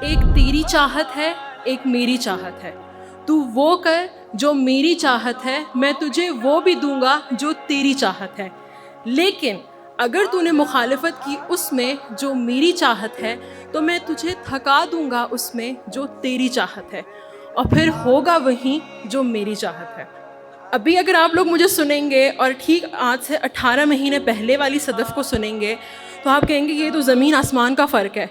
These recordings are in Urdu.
ایک تیری چاہت ہے، ایک میری چاہت ہے، تو وہ کر جو میری چاہت ہے، میں تجھے وہ بھی دوں گا جو تیری چاہت ہے، لیکن اگر تو نے مخالفت کی اس میں جو میری چاہت ہے تو میں تجھے تھکا دوں گا اس میں جو تیری چاہت ہے، اور پھر ہوگا وہیں جو میری چاہت ہے۔ ابھی اگر آپ لوگ مجھے سنیں گے اور ٹھیک آج سے 18 مہینے پہلے والی صدف کو سنیں گے تو آپ کہیں گے یہ تو زمین آسمان کا فرق ہے۔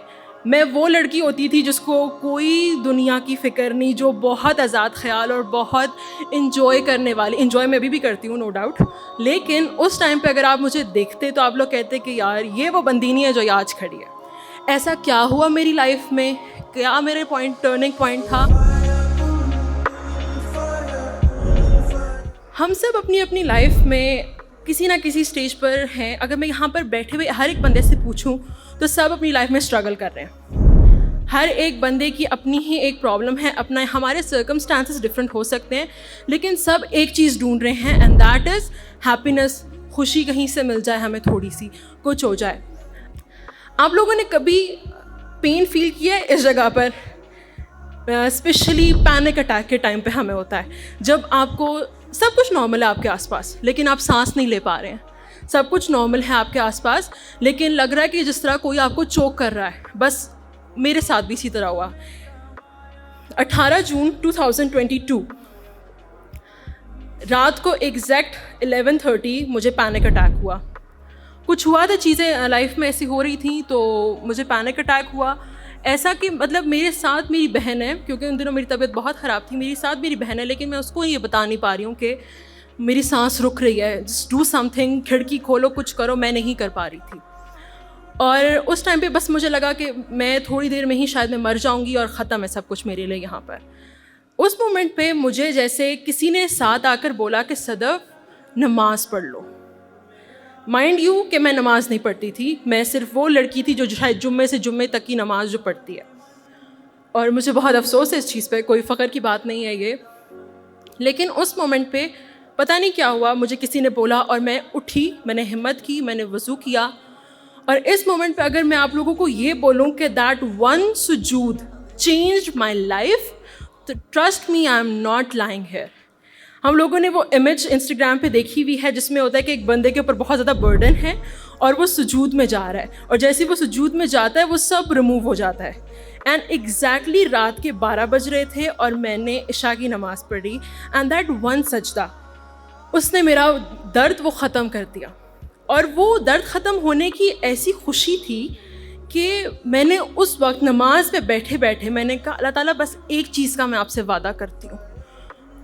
میں وہ لڑکی ہوتی تھی جس کو کوئی دنیا کی فکر نہیں، جو بہت آزاد خیال اور بہت انجوائے کرنے والی، انجوائے میں ابھی بھی کرتی ہوں نو ڈاؤٹ، لیکن اس ٹائم پہ اگر آپ مجھے دیکھتے تو آپ لوگ کہتے کہ یار یہ وہ بندینی ہے جو آج کھڑی ہے۔ ایسا کیا ہوا میری لائف میں، کیا میرے ٹرننگ پوائنٹ تھا؟ ہم سب اپنی اپنی لائف میں کسی نہ کسی سٹیج پر ہیں۔ اگر میں یہاں پر بیٹھے ہوئے ہر ایک بندے سے پوچھوں تو سب اپنی لائف میں اسٹرگل کر رہے ہیں۔ ہر ایک بندے کی اپنی ہی ایک پرابلم ہے، اپنا، ہمارے سرکمسٹانسز ڈفرینٹ ہو سکتے ہیں، لیکن سب ایک چیز ڈھونڈ رہے ہیں، اینڈ دیٹ از ہیپینس۔ خوشی کہیں سے مل جائے ہمیں، تھوڑی سی کچھ ہو جائے۔ آپ لوگوں نے کبھی پین فیل کیا ہے اس جگہ پر؟ اسپیشلی پینک اٹیک کے ٹائم پہ ہمیں ہوتا ہے، جب آپ کو سب کچھ نارمل ہے آپ کے آس پاس لیکن آپ سانس نہیں لے پا رہے ہیں، سب کچھ نارمل ہے آپ کے آس پاس لیکن لگ رہا ہے کہ جس طرح کوئی آپ کو چوک کر رہا ہے۔ بس میرے ساتھ بھی اسی طرح ہوا۔ 18 جون 2022 رات کو ایگزیکٹ 11:30 مجھے پینک اٹیک ہوا۔ کچھ ہوا تھا، چیزیں لائف میں ایسی ہو رہی تھیں تو مجھے پینک اٹیک ہوا۔ ایسا کہ مطلب میرے ساتھ میری بہن ہے، کیونکہ ان دنوں میری طبیعت بہت خراب تھی، میری ساتھ میری بہن ہے، لیکن میں اس کو یہ بتا نہیں پا رہی ہوں کہ میری سانس رک رہی ہے، جسٹ ڈو سم تھنگ، کھڑکی کھولو، کچھ کرو۔ میں نہیں کر پا رہی تھی، اور اس ٹائم پہ بس مجھے لگا کہ میں تھوڑی دیر میں ہی شاید میں مر جاؤں گی اور ختم ہے سب کچھ میرے لیے یہاں پر۔ اس مومنٹ پہ مجھے جیسے کسی نے ساتھ آ کر بولا کہ صدف نماز پڑھ لو۔ مائنڈ یو کہ میں نماز نہیں پڑھتی تھی، میں صرف وہ لڑکی تھی جو شاید جمعے سے جمعے تک کی نماز جو پڑھتی ہے، اور مجھے بہت افسوس ہے اس چیز پہ، کوئی فخر کی بات نہیں ہے یہ۔ لیکن اس مومنٹ پہ پتہ نہیں کیا ہوا، مجھے کسی نے بولا اور میں اٹھی، میں نے ہمت کی، میں نے وضو کیا، اور اس مومنٹ پہ اگر میں آپ لوگوں کو یہ بولوں کہ دیٹ ون سجود چینجڈ مائی لائف، تو trust me I am not lying here. ہم لوگوں نے وہ امیج انسٹاگرام پہ دیکھی ہوئی ہے جس میں ہوتا ہے کہ ایک بندے کے اوپر بہت زیادہ برڈن ہے اور وہ سجود میں جا رہا ہے، اور جیسے وہ سجود میں جاتا ہے وہ سب ریموو ہو جاتا ہے۔ اینڈ ایگزیکٹلی رات کے 12 بج رہے تھے اور میں نے عشاء کی نماز پڑھی، اینڈ دیٹ ون سجدہ، اس نے میرا درد وہ ختم کر دیا۔ اور وہ درد ختم ہونے کی ایسی خوشی تھی کہ میں نے اس وقت نماز پہ بیٹھے بیٹھے میں نے کہا اللہ تعالیٰ بس ایک چیز کا میں آپ سے وعدہ کرتی ہوں،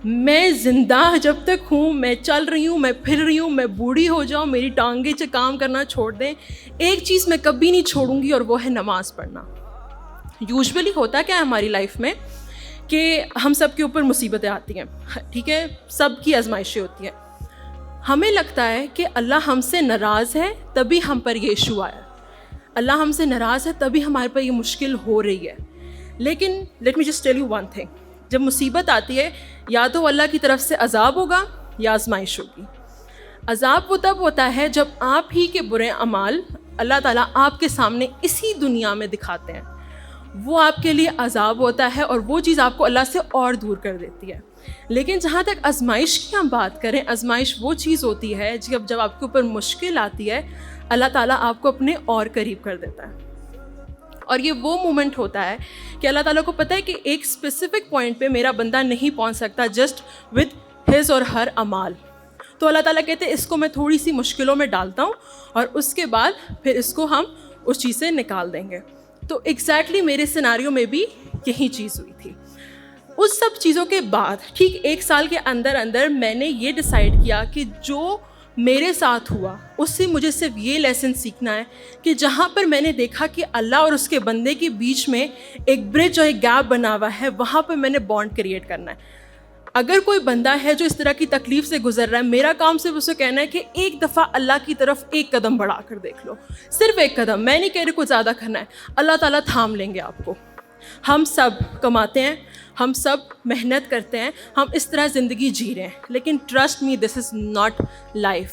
میں زندہ جب تک ہوں، میں چل رہی ہوں، میں پھر رہی ہوں، میں بوڑھی ہو جاؤں، میری ٹانگیں سے کام کرنا چھوڑ دیں، ایک چیز میں کبھی نہیں چھوڑوں گی اور وہ ہے نماز پڑھنا۔ یوزولی ہوتا کیا ہے ہماری لائف میں کہ ہم سب کے اوپر مصیبتیں آتی ہیں، ٹھیک ہے، سب کی آزمائشیں ہوتی ہیں، ہمیں لگتا ہے کہ اللہ ہم سے ناراض ہے تبھی ہم پر یہ ایشو آیا، اللہ ہم سے ناراض ہے تبھی ہمارے پر یہ مشکل ہو رہی ہے۔ لیکن let me just tell you one thing, جب مصیبت آتی ہے یا تو اللہ کی طرف سے عذاب ہوگا یا آزمائش ہوگی۔ عذاب وہ تب ہوتا ہے جب آپ ہی کے برے اعمال اللہ تعالیٰ آپ کے سامنے اسی دنیا میں دکھاتے ہیں، وہ آپ کے لیے عذاب ہوتا ہے اور وہ چیز آپ کو اللہ سے اور دور کر دیتی ہے۔ لیکن جہاں تک آزمائش کی ہم بات کریں، آزمائش وہ چیز ہوتی ہے جب آپ کے اوپر مشکل آتی ہے اللہ تعالیٰ آپ کو اپنے اور قریب کر دیتا ہے، اور یہ وہ مومنٹ ہوتا ہے کہ اللہ تعالیٰ کو پتہ ہے کہ ایک اسپیسیفک پوائنٹ پہ میرا بندہ نہیں پہنچ سکتا جسٹ ود ہز اور ہر اعمال، تو اللہ تعالیٰ کہتے ہیں اس کو میں تھوڑی سی مشکلوں میں ڈالتا ہوں اور اس کے بعد پھر اس کو ہم اس چیز سے نکال دیں گے۔ تو ایگزیکٹلی میرے سیناریو میں بھی یہی چیز ہوئی تھی۔ اس سب چیزوں کے بعد ٹھیک 1 سال کے اندر میں نے یہ ڈیسائیڈ کیا کہ جو میرے ساتھ ہوا اس سے مجھے صرف یہ لیسن سیکھنا ہے کہ جہاں پر میں نے دیکھا کہ اللہ اور اس کے بندے کے بیچ میں ایک برج اور ایک گیپ بنا ہوا ہے، وہاں پہ میں نے بانڈ کریٹ کرنا ہے۔ اگر کوئی بندہ ہے جو اس طرح کی تکلیف سے گزر رہا ہے، میرا کام صرف اسے کہنا ہے کہ ایک دفعہ اللہ کی طرف ایک قدم بڑھا کر دیکھ لو، صرف ایک قدم، میں نہیں کہہ رہی کچھ زیادہ کرنا ہے، اللہ تعالیٰ تھام لیں گے آپ کو۔ ہم سب کماتے ہیں، ہم سب محنت کرتے ہیں، ہم اس طرح زندگی جی رہے ہیں، لیکن trust me this is not life.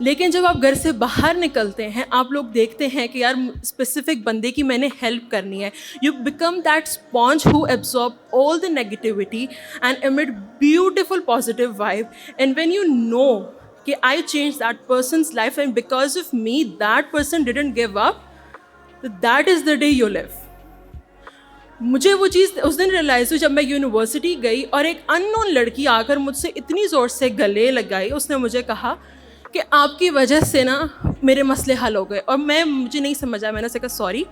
لیکن جب آپ گھر سے باہر نکلتے ہیں آپ لوگ دیکھتے ہیں کہ یار اسپیسیفک بندے کی میں نے ہیلپ کرنی ہے. You become that sponge who absorb all the negativity and emit beautiful positive vibe. And when you know کہ I change that person's life and because of me that person didn't give up, that is the day you live. مجھے وہ چیز اس دن ریئلائز ہوئی جب میں یونیورسٹی گئی اور ایک ان نون لڑکی آ کر مجھ سے اتنی زور سے گلے لگائی. اس نے مجھے کہا کہ آپ کی وجہ سے نا میرے مسئلے حل ہو گئے. اور مجھے نہیں سمجھا, میں نے اسے کہا سوری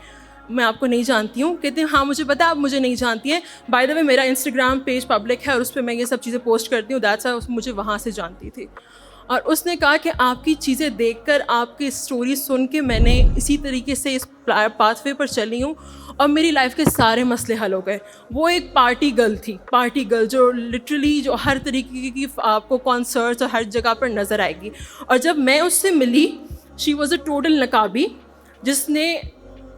میں آپ کو نہیں جانتی ہوں. کہتے ہیں ہاں مجھے پتا آپ مجھے نہیں جانتی ہیں, بائی دا وے میرا انسٹاگرام پیج پبلک ہے اور اس پہ میں یہ سب چیزیں پوسٹ کرتی ہوں, دیٹس وائی مجھے وہاں سے جانتی تھی. اور اس نے کہا کہ آپ کی چیزیں دیکھ کر آپ کی اسٹوری سن کے میں نے اسی طریقے سے اس پاتھ وے پر چلی ہوں اور میری لائف کے سارے مسئلے حل ہو گئے. وہ ایک پارٹی گرل تھی, پارٹی گرل جو لٹرلی جو ہر طریقے کی آپ کو کانسرٹس اور ہر جگہ پر نظر آئے گی. اور جب میں اس سے ملی شی واز اے ٹوٹل نقابی, جس نے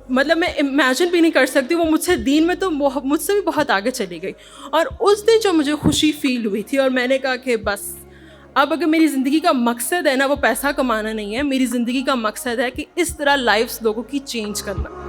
مطلب میں امیجن بھی نہیں کر سکتی, وہ مجھ سے دین میں تو مجھ سے بھی بہت آگے چلی گئی. اور اس دن جو مجھے خوشی فیل ہوئی تھی اور میں نے کہا کہ بس اب اگر میری زندگی کا مقصد ہے نا وہ پیسہ کمانا نہیں ہے, میری زندگی کا مقصد ہے کہ اس طرح لائفس لوگوں کی چینج کرنا.